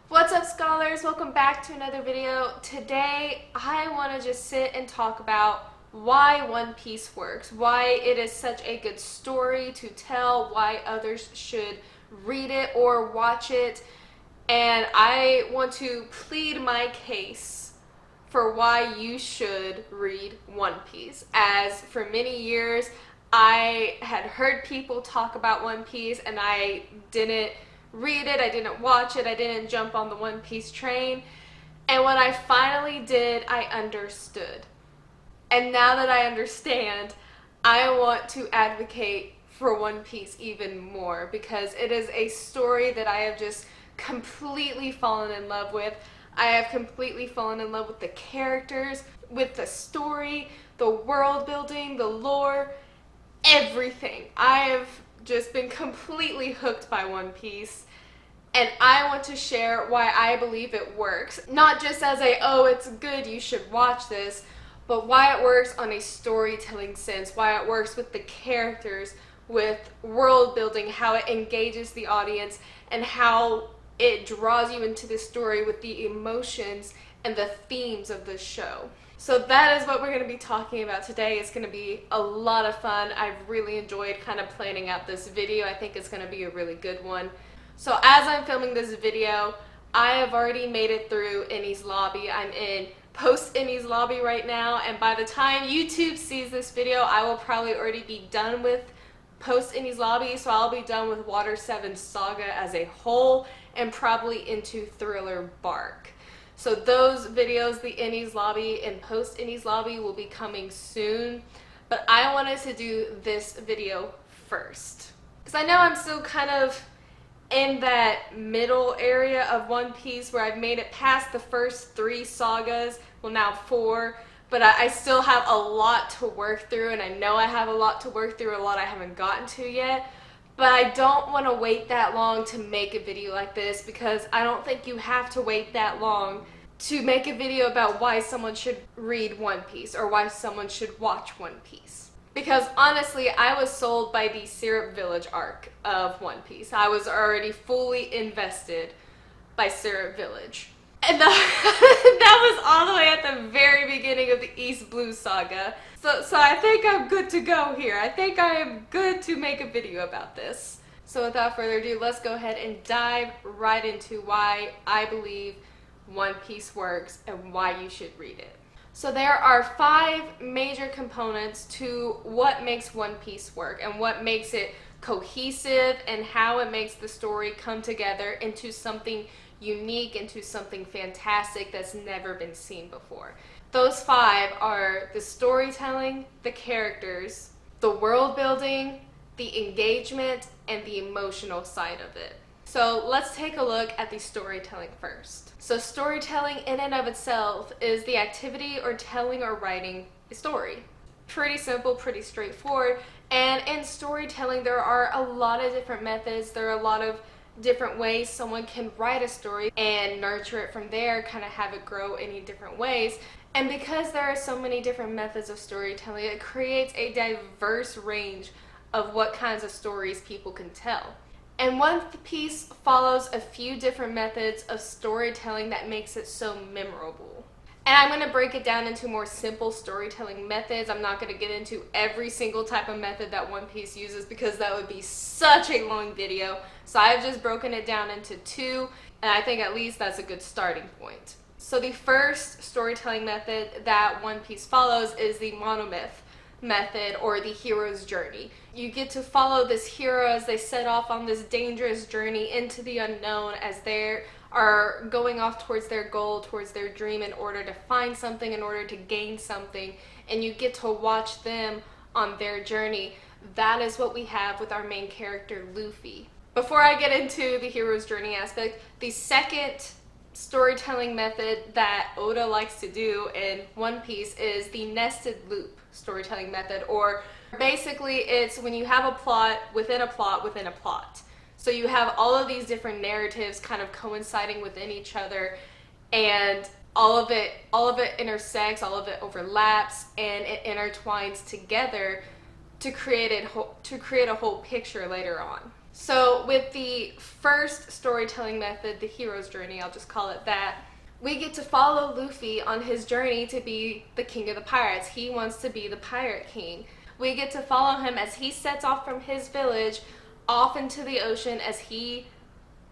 What's up, scholars? Welcome back to another video. Today I want to just sit and talk about why One Piece works, why it is such a good story to tell, why others should read it or watch it, and I want to plead my case for why you should read One Piece. As for many years I had heard people talk about One Piece and I didn't read it, I didn't watch it, I didn't jump on the One Piece train. And when I finally did, I understood. And now that I understand, I want to advocate for One Piece even more because it is a story that I have just completely fallen in love with. I have completely fallen in love with the characters, with the story, the world building, the lore, everything. I have just been completely hooked by One Piece. And I want to share why I believe it works. Not just as a, oh, it's good, you should watch this, but why it works on a storytelling sense, why it works with the characters, with world building, how it engages the audience, and how it draws you into the story with the emotions and the themes of the show. So that is what we're going to be talking about today. It's going to be a lot of fun. I've really enjoyed kind of planning out this video. I think it's going to be a really good one. So as I'm filming this video, I have already made it through Enies Lobby. I'm in post Enies Lobby right now, and by the time YouTube sees this video, I will probably already be done with post Enies Lobby, so I'll be done with Water 7 Saga as a whole and probably into Thriller Bark. So those videos, the Enies Lobby and post Enies Lobby, will be coming soon, but I wanted to do this video first because I know I'm still kind of in that middle area of One Piece where I've made it past the first 3 sagas, well now 4, but I still have a lot to work through, and I know I have a lot to work through, a lot I haven't gotten to yet, but I don't want to wait that long to make a video like this because I don't think you have to wait that long to make a video about why someone should read One Piece or why someone should watch One Piece. Because honestly, I was sold by the Syrup Village arc of One Piece. I was already fully invested by Syrup Village. And that was all the way at the very beginning of the East Blue Saga. So I think I'm good to go here. I think I am good to make a video about this. So without further ado, let's go ahead and dive right into why I believe One Piece works and why you should read it. So there are 5 major components to what makes One Piece work and what makes it cohesive and how it makes the story come together into something unique, into something fantastic that's never been seen before. Those 5 are the storytelling, the characters, the world building, the engagement, and the emotional side of it. So let's take a look at the storytelling first. So storytelling in and of itself is the activity or telling or writing a story. Pretty simple, pretty straightforward. And in storytelling, there are a lot of different methods. There are a lot of different ways someone can write a story and nurture it from there, kind of have it grow any different ways. And because there are so many different methods of storytelling, it creates a diverse range of what kinds of stories people can tell. And One Piece follows a few different methods of storytelling that makes it so memorable. And I'm going to break it down into more simple storytelling methods. I'm not going to get into every single type of method that One Piece uses because that would be such a long video. So I've just broken it down into 2, and I think at least that's a good starting point. So the first storytelling method that One Piece follows is the monomyth method, or the hero's journey. You get to follow this hero as they set off on this dangerous journey into the unknown as they are going off towards their goal, towards their dream in order to find something, in order to gain something, and you get to watch them on their journey. That is what we have with our main character, Luffy. Before I get into the hero's journey aspect, the second storytelling method that Oda likes to do in One Piece is the nested loop storytelling method, or basically it's when you have a plot within a plot within a plot. So you have all of these different narratives kind of coinciding within each other, and all of it intersects, all of it overlaps, and it intertwines together to create a whole picture later on. So with the first storytelling method, the hero's journey, I'll just call it that, we get to follow Luffy on his journey to be the king of the pirates. He wants to be the pirate king. We get to follow him as he sets off from his village off into the ocean as he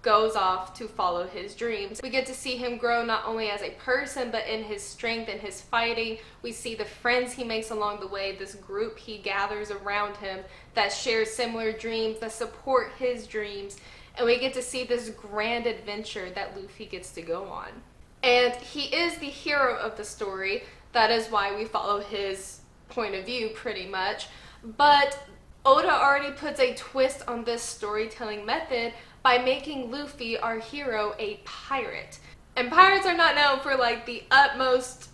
goes off to follow his dreams. We get to see him grow not only as a person, but in his strength and his fighting. We see the friends he makes along the way, this group he gathers around him that shares similar dreams, that support his dreams. And we get to see this grand adventure that Luffy gets to go on. And he is the hero of the story. That is why we follow his point of view pretty much. But Oda already puts a twist on this storytelling method by making Luffy, our hero, a pirate. And pirates are not known for like the utmost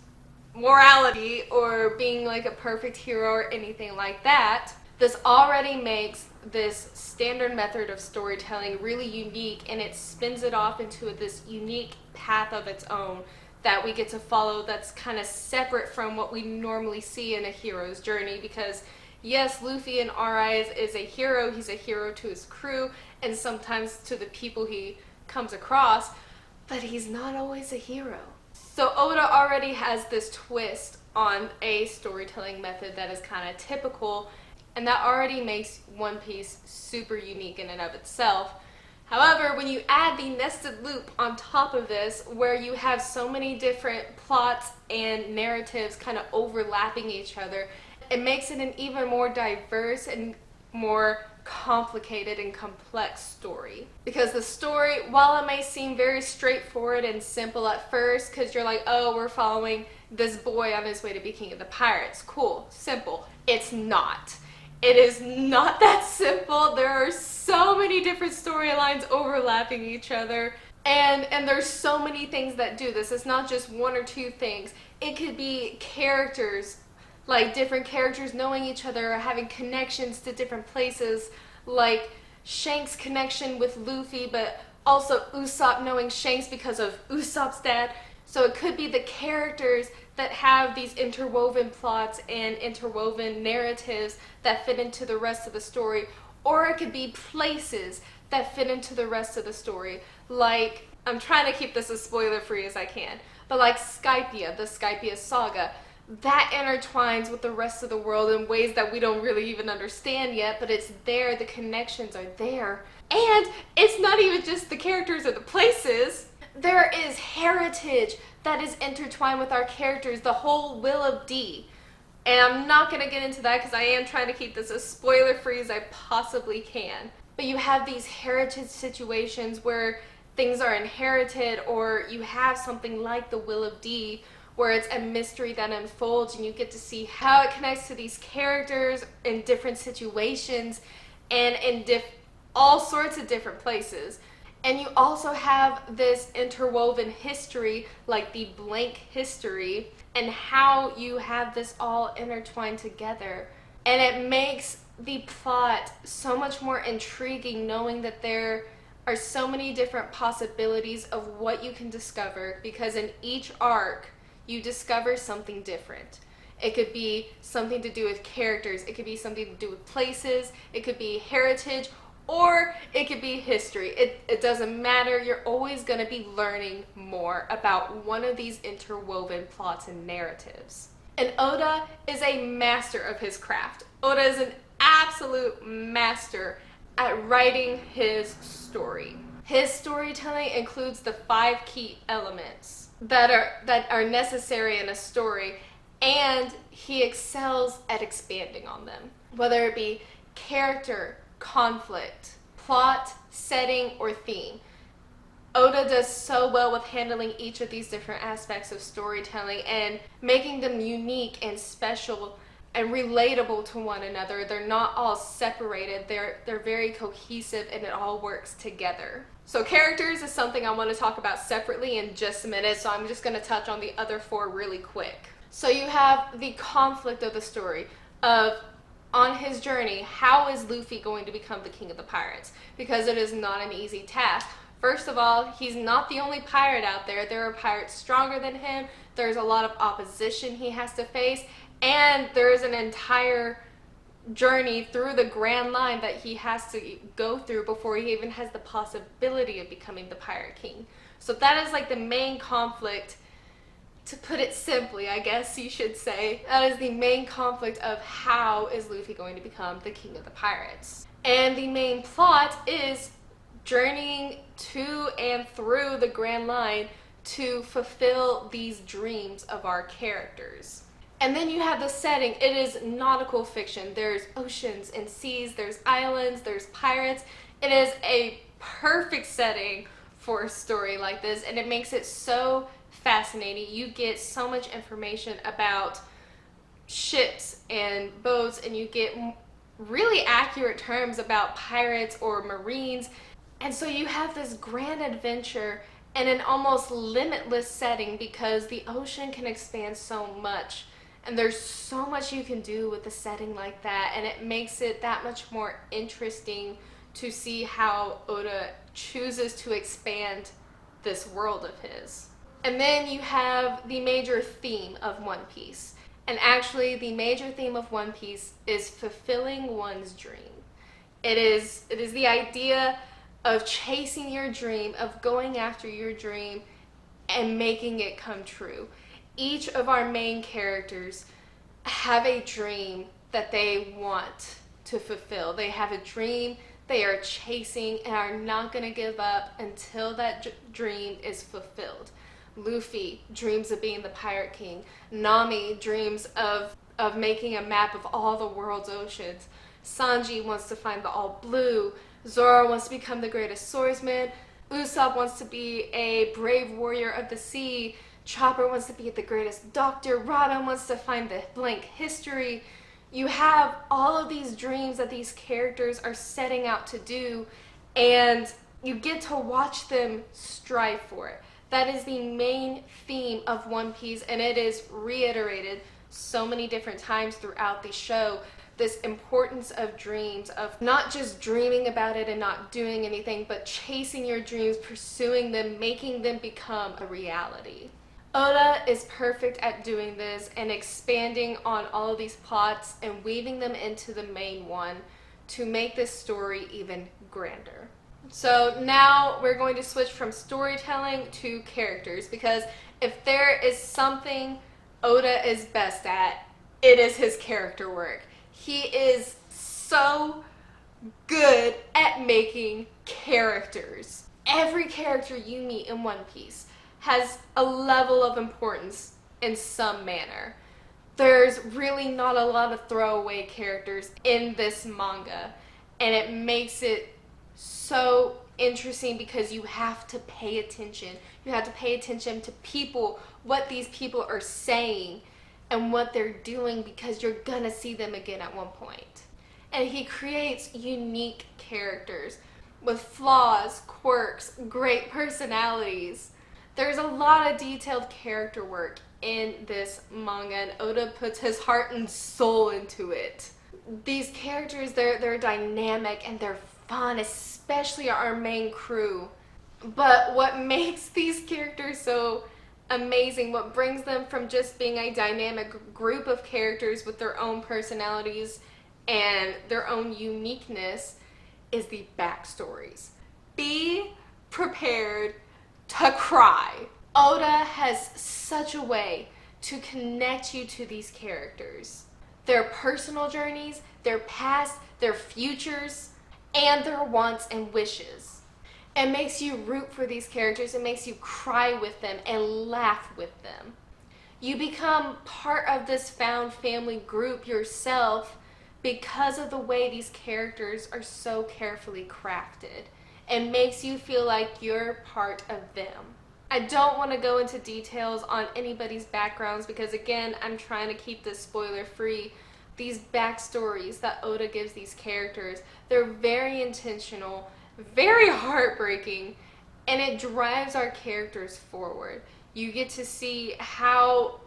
morality or being like a perfect hero or anything like that. This already makes this standard method of storytelling really unique, and it spins it off into this unique path of its own that we get to follow that's kind of separate from what we normally see in a hero's journey. Because yes, Luffy in our eyes is a hero. He's a hero to his crew and sometimes to the people he comes across, but he's not always a hero. So Oda already has this twist on a storytelling method that is kind of typical, and that already makes One Piece super unique in and of itself. However, when you add the nested loop on top of this, where you have so many different plots and narratives kind of overlapping each other, it makes it an even more diverse and more complicated and complex story. Because the story, while it may seem very straightforward and simple at first, because you're like, oh, we're following this boy on his way to be king of the pirates. Cool, simple. It's not. It is not that simple. There are so many different storylines overlapping each other. And there's so many things that do this. It's not just one or two things. It could be characters, like different characters knowing each other or having connections to different places, like Shanks' connection with Luffy, but also Usopp knowing Shanks because of Usopp's dad. So it could be the characters that have these interwoven plots and interwoven narratives that fit into the rest of the story, or it could be places that fit into the rest of the story. Like, I'm trying to keep this as spoiler-free as I can, but like Skypiea, the Skypiea saga, that intertwines with the rest of the world in ways that we don't really even understand yet, but it's there, the connections are there. And it's not even just the characters or the places. There is heritage that is intertwined with our characters, the whole Will of D. And I'm not going to get into that because I am trying to keep this as spoiler-free as I possibly can. But you have these heritage situations where things are inherited, or you have something like the Will of D, where it's a mystery that unfolds and you get to see how it connects to these characters in different situations and in all sorts of different places. And you also have this interwoven history, like the blank history, and how you have this all intertwined together. And it makes the plot so much more intriguing, knowing that there are so many different possibilities of what you can discover, because in each arc you discover something different. It could be something to do with characters, it could be something to do with places, it could be heritage, or it could be history. It doesn't matter. You're always going to be learning more about one of these interwoven plots and narratives. And Oda is a master of his craft. Oda is an absolute master at writing his story. His storytelling includes the 5 key elements that are necessary in a story, and he excels at expanding on them. Whether it be character, conflict, plot, setting, or theme. Oda does so well with handling each of these different aspects of storytelling and making them unique and special and relatable to one another. They're not all separated. They're very cohesive, and it all works together. So characters is something I want to talk about separately in just a minute, so I'm just going to touch on the other 4 really quick. So you have the conflict of the story of, on his journey, how is Luffy going to become the king of the pirates? Because it is not an easy task. First of all, he's not the only pirate out there. There are pirates stronger than him. There's a lot of opposition he has to face. And there's an entire journey through the Grand Line that he has to go through before he even has the possibility of becoming the Pirate King. So that is like the main conflict, to put it simply, I guess you should say. That is the main conflict of how is Luffy going to become the king of the pirates. And the main plot is journeying to and through the Grand Line to fulfill these dreams of our characters. And then you have the setting. It is nautical fiction. There's oceans and seas, there's islands, there's pirates. It is a perfect setting for a story like this, and it makes it so fascinating. You get so much information about ships and boats, and you get really accurate terms about pirates or marines. And so you have this grand adventure in an almost limitless setting, because the ocean can expand so much. And there's so much you can do with a setting like that, and it makes it that much more interesting to see how Oda chooses to expand this world of his. And then you have the major theme of One Piece. And actually, the major theme of One Piece is fulfilling one's dream. It is the idea of chasing your dream, of going after your dream and making it come true. Each of our main characters have a dream that they want to fulfill. They have a dream they are chasing and are not going to give up until that dream is fulfilled. Luffy dreams of being the Pirate King. Nami dreams of making a map of all the world's oceans. Sanji wants to find the All Blue. Zoro wants to become the greatest swordsman. Usopp wants to be a brave warrior of the sea. Chopper wants to be the greatest doctor. Robin wants to find the blank history. You have all of these dreams that these characters are setting out to do, and you get to watch them strive for it. That is the main theme of One Piece, and it is reiterated so many different times throughout the show. This importance of dreams, of not just dreaming about it and not doing anything, but chasing your dreams, pursuing them, making them become a reality. Oda is perfect at doing this and expanding on all of these plots and weaving them into the main one to make this story even grander. So now we're going to switch from storytelling to characters, because if there is something Oda is best at, it is his character work. He is so good at making characters. Every character you meet in One Piece has a level of importance in some manner. There's really not a lot of throwaway characters in this manga, and it makes it so interesting because you have to pay attention. You have to pay attention to people, what these people are saying and what they're doing, because you're gonna see them again at one point. And he creates unique characters with flaws, quirks, great personalities. There's a lot of detailed character work in this manga, and Oda puts his heart and soul into it. These characters, they're dynamic and they're fun, especially our main crew. But what makes these characters so amazing, what brings them from just being a dynamic group of characters with their own personalities and their own uniqueness, is the backstories. Be prepared to cry. Oda has such a way to connect you to these characters. Their personal journeys, their past, their futures, and their wants and wishes. It makes you root for these characters. It makes you cry with them and laugh with them. You become part of this found family group yourself because of the way these characters are so carefully crafted. It makes you feel like you're part of them. I don't want to go into details on anybody's backgrounds because, again, I'm trying to keep this spoiler free. These backstories that Oda gives these characters, they're very intentional, very heartbreaking, and it drives our characters forward. You get to see how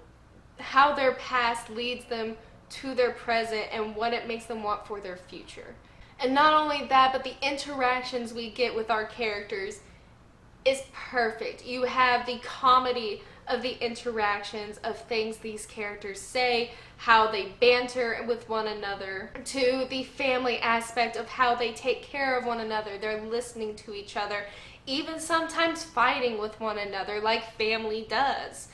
their past leads them to their present and what it makes them want for their future. And not only that, but the interactions we get with our characters is perfect. You have the comedy of the interactions of things these characters say, how they banter with one another, to the family aspect of how they take care of one another. They're listening to each other, even sometimes fighting with one another like family does.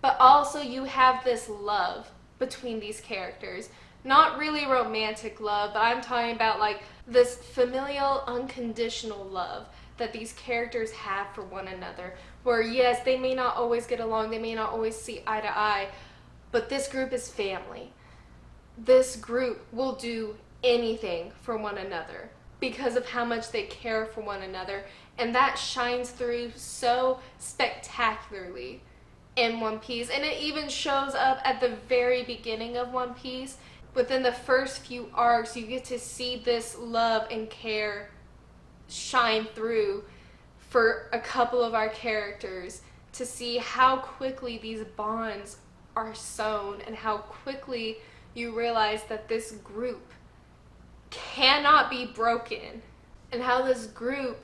But also you have this love between these characters. Not really romantic love, but I'm talking about like this familial, unconditional love that these characters have for one another. Where yes, they may not always get along, they may not always see eye to eye, but this group is family. This group will do anything for one another because of how much they care for one another, and that shines through so spectacularly in One Piece. And it even shows up at the very beginning of One Piece. Within the first few arcs, you get to see this love and care shine through for a couple of our characters, to see how quickly these bonds are sown and how quickly you realize that this group cannot be broken, and how this group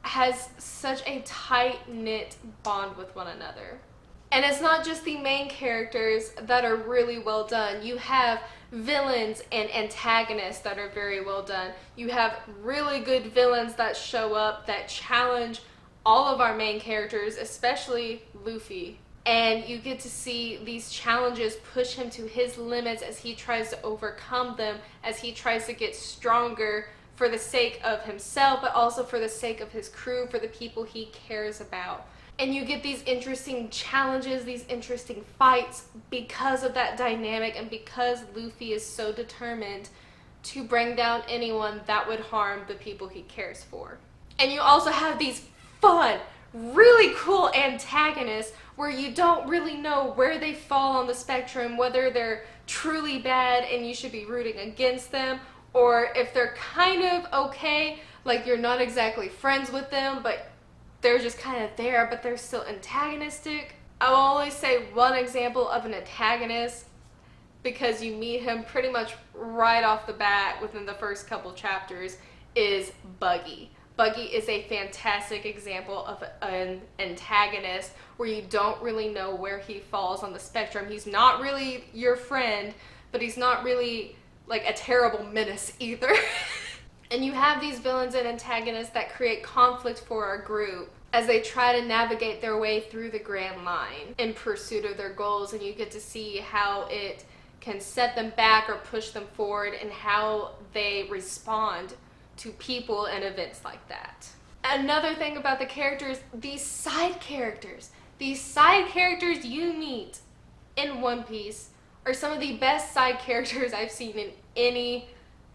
has such a tight-knit bond with one another. And it's not just the main characters that are really well done. You have villains and antagonists that are very well done. You have really good villains that show up, that challenge all of our main characters, especially Luffy. And you get to see these challenges push him to his limits as he tries to overcome them, as he tries to get stronger for the sake of himself, but also for the sake of his crew, for the people he cares about. And you get these interesting challenges, these interesting fights because of that dynamic, and because Luffy is so determined to bring down anyone that would harm the people he cares for. And you also have these fun, really cool antagonists where you don't really know where they fall on the spectrum, whether they're truly bad and you should be rooting against them, or if they're kind of okay, like you're not exactly friends with them, but they're just kind of there, but they're still antagonistic. I will always say one example of an antagonist, because you meet him pretty much right off the bat within the first couple chapters, is Buggy. Buggy is a fantastic example of an antagonist where you don't really know where he falls on the spectrum. He's not really your friend, but he's not really like a terrible menace either. And you have these villains and antagonists that create conflict for our group as they try to navigate their way through the Grand Line in pursuit of their goals, and you get to see how it can set them back or push them forward, and how they respond to people and events like that. Another thing about the characters, these side characters you meet in One Piece are some of the best side characters I've seen in any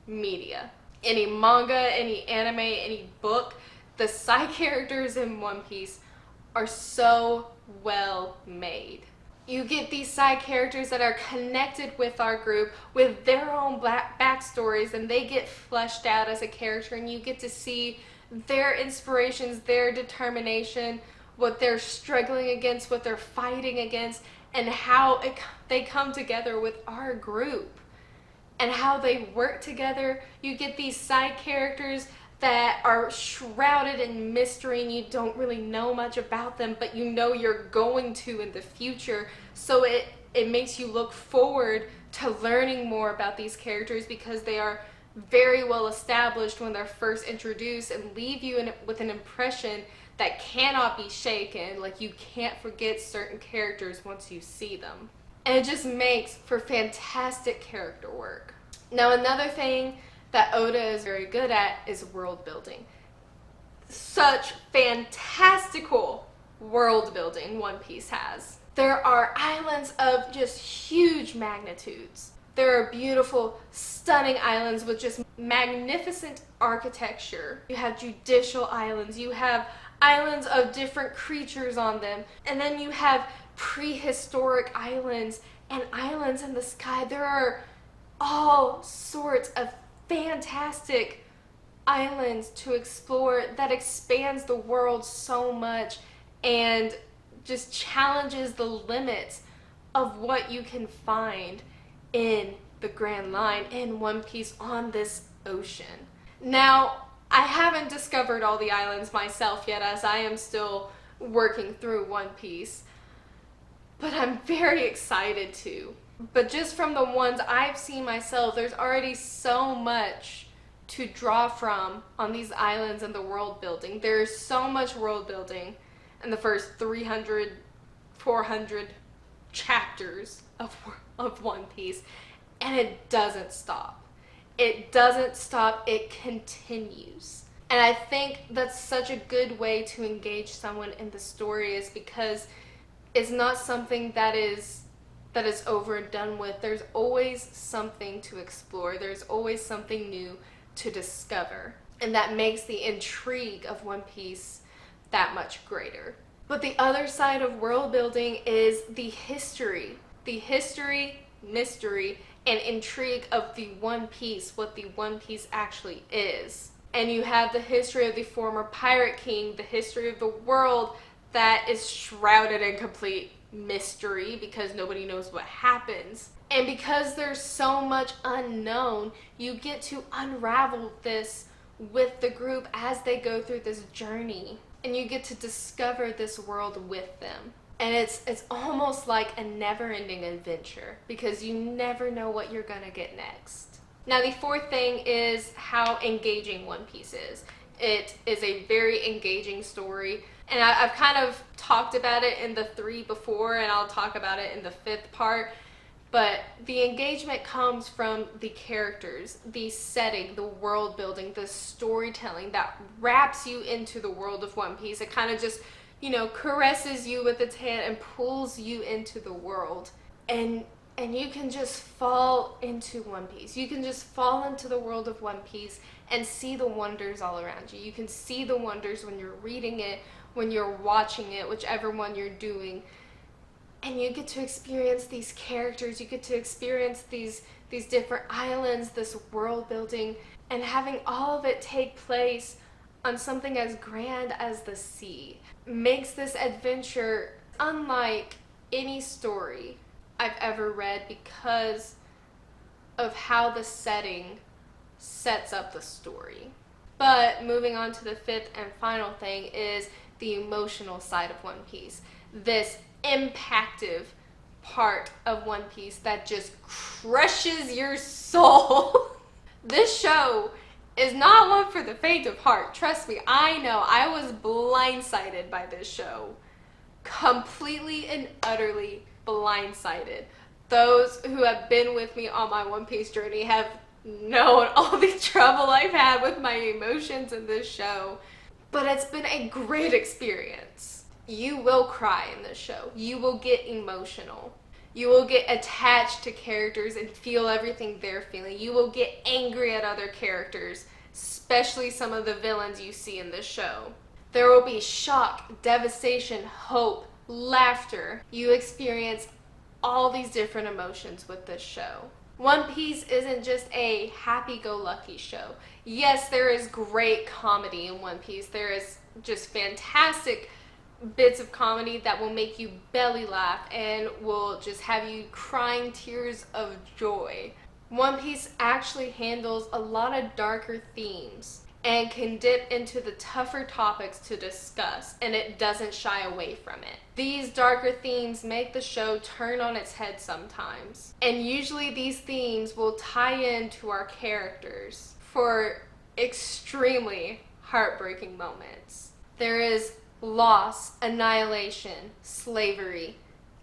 media. Any manga, any anime, any book. The side characters in One Piece are so well made. You get these side characters that are connected with our group with their own backstories, and they get fleshed out as a character, and you get to see their inspirations, their determination, what they're struggling against, what they're fighting against, and how they come together with our group and how they work together. You get these side characters that are shrouded in mystery and you don't really know much about them, but you know you're going to in the future. So it makes you look forward to learning more about these characters, because they are very well established when they're first introduced and leave you with an impression that cannot be shaken. Like, you can't forget certain characters once you see them. And it just makes for fantastic character work. Now, another thing that Oda is very good at is world building. Such fantastical world building One Piece has. There are islands of just huge magnitudes. There are beautiful, stunning islands with just magnificent architecture. You have judicial islands. You have islands of different creatures on them. And then you have prehistoric islands and islands in the sky. There are all sorts of fantastic islands to explore that expands the world so much and just challenges the limits of what you can find in the Grand Line in One Piece on this ocean. Now, I haven't discovered all the islands myself yet, as I am still working through One Piece, but I'm very excited to. But just from the ones I've seen myself, there's already so much to draw from on these islands and the world building. There's so much world building in the first 300, 400 chapters of One Piece, and it doesn't stop. It doesn't stop, it continues. And I think that's such a good way to engage someone in the story, is because it's not something that is over and done with. There's always something to explore. There's always something new to discover. And that makes the intrigue of One Piece that much greater. But the other side of world building is the history. The history, mystery, and intrigue of the One Piece, what the One Piece actually is. And you have the history of the former Pirate King, the history of the world that is shrouded in complete mystery because nobody knows what happens. And because there's so much unknown, you get to unravel this with the group as they go through this journey. And you get to discover this world with them. And it's almost like a never-ending adventure because you never know what you're gonna get next. Now the fourth thing is how engaging One Piece is. It is a very engaging story, and I've kind of talked about it in the 3 before, and I'll talk about it in the 5th part. But the engagement comes from the characters, the setting, the world building, the storytelling that wraps you into the world of One Piece. It kind of just, caresses you with its hand and pulls you into the world. And you can just fall into One Piece. You can just fall into the world of One Piece and see the wonders all around you. You can see the wonders when you're reading it, when you're watching it, whichever one you're doing. And you get to experience these characters, you get to experience these different islands, this world building, and having all of it take place on something as grand as the sea makes this adventure unlike any story I've ever read because of how the setting sets up the story. But moving on to the 5th and final thing is the emotional side of One Piece. This impactive part of One Piece that just crushes your soul. This show is not one for the faint of heart. Trust me, I know. I was blindsided by this show. Completely and utterly blindsided. Those who have been with me on my One Piece journey have known all the trouble I've had with my emotions in this show. But it's been a great experience. You will cry in this show. You will get emotional. You will get attached to characters and feel everything they're feeling. You will get angry at other characters, especially some of the villains you see in this show. There will be shock, devastation, hope, laughter. You experience all these different emotions with this show. One Piece isn't just a happy-go-lucky show. Yes, there is great comedy in One Piece. There is just fantastic bits of comedy that will make you belly laugh and will just have you crying tears of joy. One Piece actually handles a lot of darker themes and can dip into the tougher topics to discuss, and it doesn't shy away from it. These darker themes make the show turn on its head sometimes, and usually these themes will tie into our characters for extremely heartbreaking moments. There is loss, annihilation, slavery,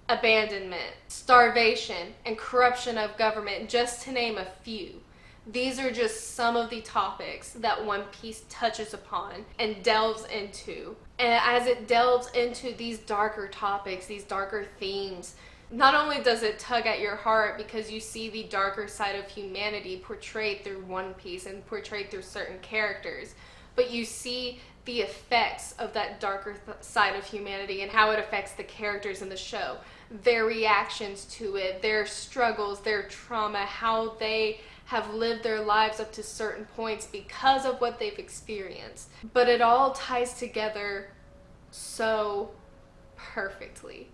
abandonment, starvation, and corruption of government, just to name a few. These are just some of the topics that One Piece touches upon and delves into. And as it delves into these darker topics, these darker themes, not only does it tug at your heart because you see the darker side of humanity portrayed through One Piece and portrayed through certain characters, but you see the effects of that darker side of humanity and how it affects the characters in the show, their reactions to it, their struggles, their trauma, how they have lived their lives up to certain points because of what they've experienced. But it all ties together so perfectly.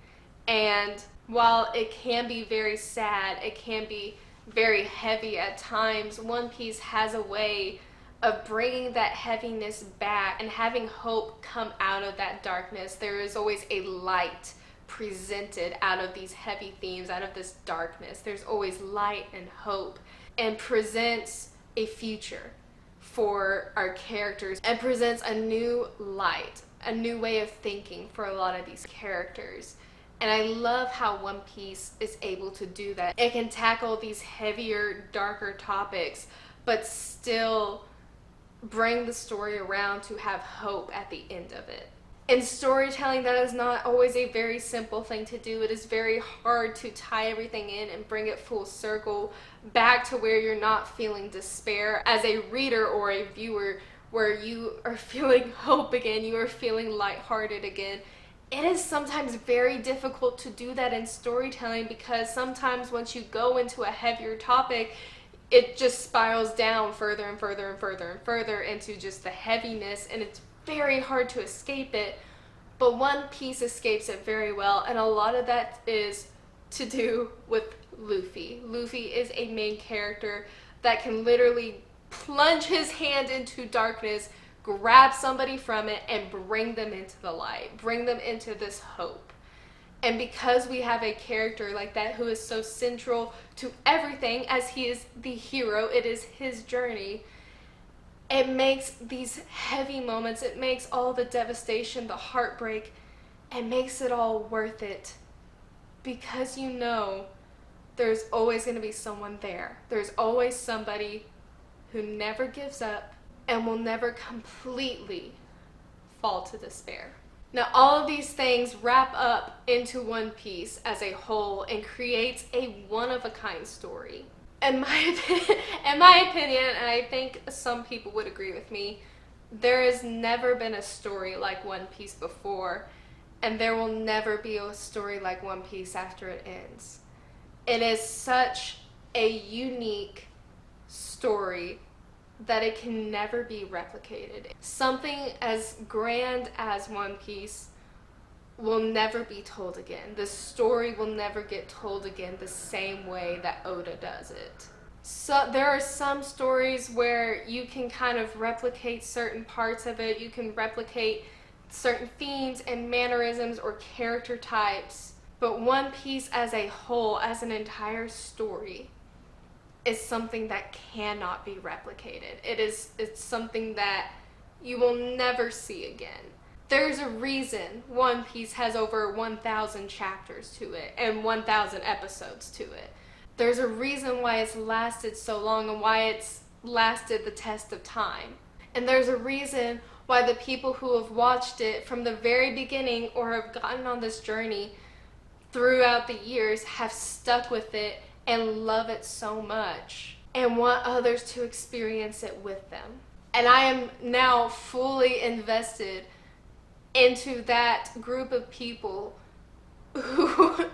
And while it can be very sad, it can be very heavy at times, One Piece has a way of bringing that heaviness back and having hope come out of that darkness. There is always a light presented out of these heavy themes, out of this darkness. There's always light and hope, and presents a future for our characters and presents a new light, a new way of thinking for a lot of these characters. And I love how One Piece is able to do that. It can tackle these heavier, darker topics, but still bring the story around to have hope at the end of it. In storytelling, that is not always a very simple thing to do. It is very hard to tie everything in and bring it full circle back to where you're not feeling despair as a reader or a viewer, where you are feeling hope again, you are feeling lighthearted again. It is sometimes very difficult to do that in storytelling, because sometimes once you go into a heavier topic, it just spirals down further and further and further and further into just the heaviness, and it's very hard to escape it. But One Piece escapes it very well, and a lot of that is to do with Luffy. Luffy is a main character that can literally plunge his hand into darkness, grab somebody from it, and bring them into the light, bring them into this hope. And because we have a character like that who is so central to everything, as he is the hero, it is his journey, it makes these heavy moments, it makes all the devastation, the heartbreak, it makes it all worth it. Because you know there's always going to be someone there. There's always somebody who never gives up and will never completely fall to despair. Now, all of these things wrap up into One Piece as a whole and creates a one-of-a-kind story. In my opinion, and I think some people would agree with me, there has never been a story like One Piece before, and there will never be a story like One Piece after it ends. It is such a unique story that it can never be replicated. Something as grand as One Piece will never be told again. The story will never get told again the same way that Oda does it. So there are some stories where you can kind of replicate certain parts of it. You can replicate certain themes and mannerisms or character types. But One Piece as a whole, as an entire story, is something that cannot be replicated. It's something that you will never see again. There's a reason One Piece has over 1,000 chapters to it and 1,000 episodes to it. There's a reason why it's lasted so long and why it's lasted the test of time. And there's a reason why the people who have watched it from the very beginning or have gotten on this journey throughout the years have stuck with it and love it so much and want others to experience it with them. And I am now fully invested into that group of people who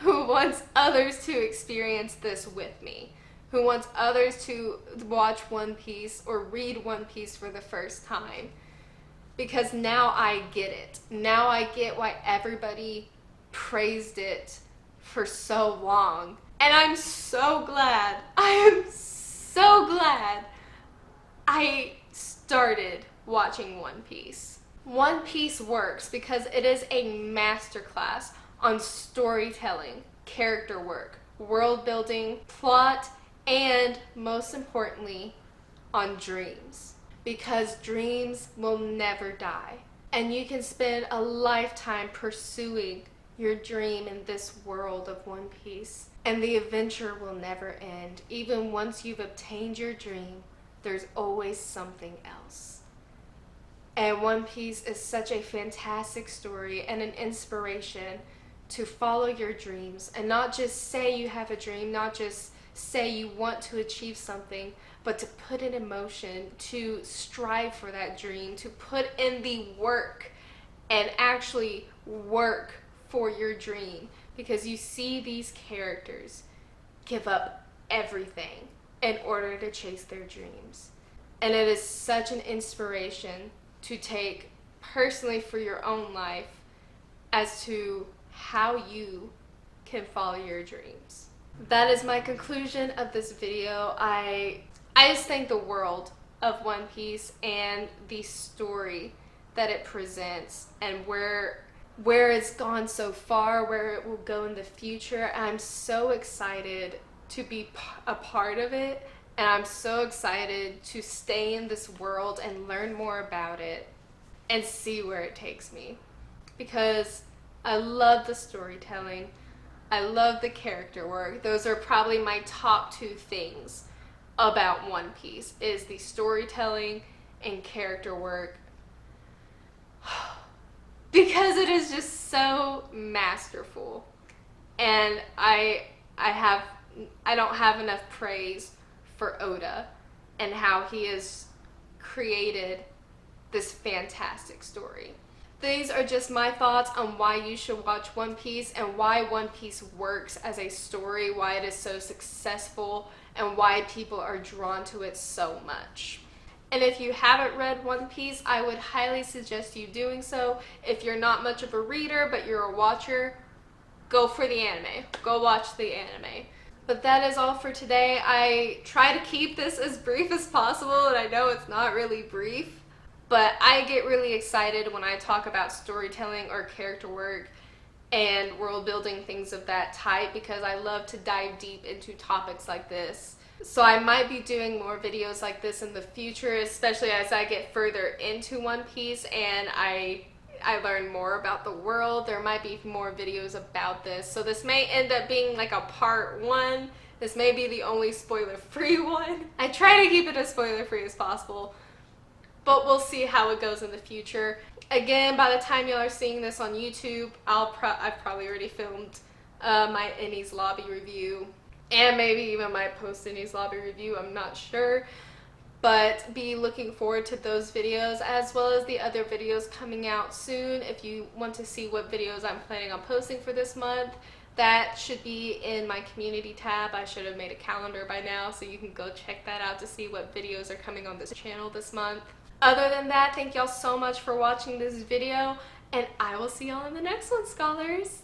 wants others to experience this with me, who wants others to watch One Piece or read One Piece for the first time. Because now I get it. Now I get why everybody praised it for so long. And I'm so glad, I am so glad I started watching One Piece. One Piece works because it is a masterclass on storytelling, character work, world building, plot, and most importantly, on dreams. Because dreams will never die. And you can spend a lifetime pursuing your dream in this world of One Piece. And the adventure will never end. Even once you've obtained your dream, there's always something else. And One Piece is such a fantastic story and an inspiration to follow your dreams and not just say you have a dream, not just say you want to achieve something, but to put it in motion, to strive for that dream, to put in the work and actually work for your dream. Because you see these characters give up everything in order to chase their dreams. And it is such an inspiration to take personally for your own life as to how you can follow your dreams. That is my conclusion of this video. I just think the world of One Piece and the story that it presents and where where it's gone so far, where it will go in the future. And I'm so excited to be a part of it, and I'm so excited to stay in this world and learn more about it and see where it takes me, because I love the storytelling, I love the character work. Those are probably my top two things about One Piece, is the storytelling and character work, because it is just so masterful. And I don't have enough praise for Oda and how he has created this fantastic story. These are just my thoughts on why you should watch One Piece and why One Piece works as a story, why it is so successful, and why people are drawn to it so much. And if you haven't read One Piece, I would highly suggest you doing so. If you're not much of a reader, but you're a watcher, go for the anime. Go watch the anime. But that is all for today. I try to keep this as brief as possible, and I know it's not really brief, but I get really excited when I talk about storytelling or character work and world building, things of that type, because I love to dive deep into topics like this. So I might be doing more videos like this in the future, especially as I get further into One Piece and I learn more about the world. There might be more videos about this. So this may end up being like a part 1. This may be the only spoiler-free one. I try to keep it as spoiler-free as possible, but we'll see how it goes in the future. Again, by the time y'all are seeing this on YouTube, I've probably already filmed my Enies Lobby review, and maybe even my post Enies Lobby review, I'm not sure. But be looking forward to those videos, as well as the other videos coming out soon. If you want to see what videos I'm planning on posting for this month, that should be in my community tab. I should have made a calendar by now, so you can go check that out to see what videos are coming on this channel this month. Other than that, thank y'all so much for watching this video, and I will see y'all in the next one, scholars.